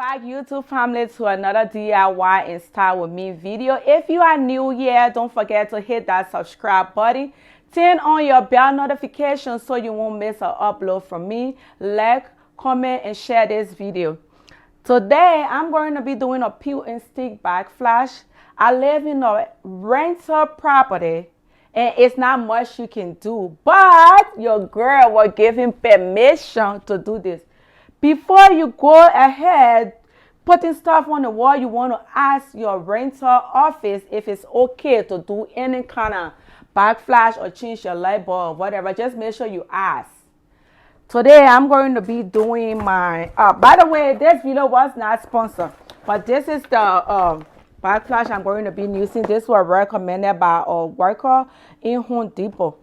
back, YouTube family, to another DIY in style with me video. If you are new here, don't forget to hit that subscribe button. Turn on your bell notification so you won't miss an upload from me. Like, comment, and share this video. Today, I'm going to be doing a peel and stick backsplash. I live in a rental property and it's not much you can do, but your girl will give him permission to do this. Before you go ahead putting stuff on the wall, you want to ask your rental office if it's okay to do any kind of backsplash or change your light bulb or whatever. Just make sure you ask. Today I'm going to be doing my by the way, this video was not sponsored, but this is the backsplash I'm going to be using. This was recommended by a worker in Home Depot.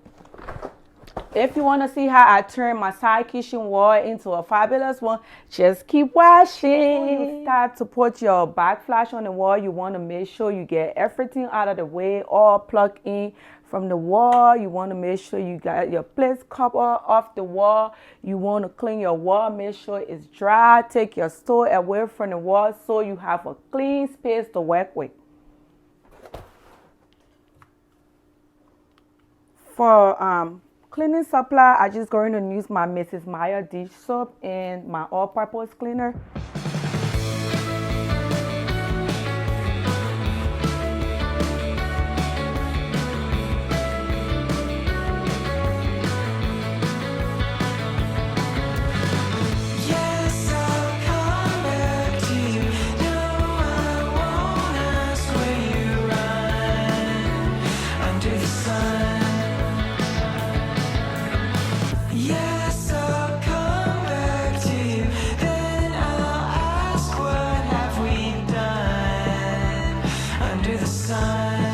If you want to see how I turn my side kitchen wall into a fabulous one, just keep watching. When you start to put your backsplash on the wall, you want to make sure you get everything out of the way, all plugged in from the wall. You want to make sure you got your place cover off the wall. You want to clean your wall, make sure it's dry. Take your store away from the wall so you have a clean space to work with. For cleaning supply, I'm just going to use my Mrs. Meyer dish soap and my all-purpose cleaner. Sun.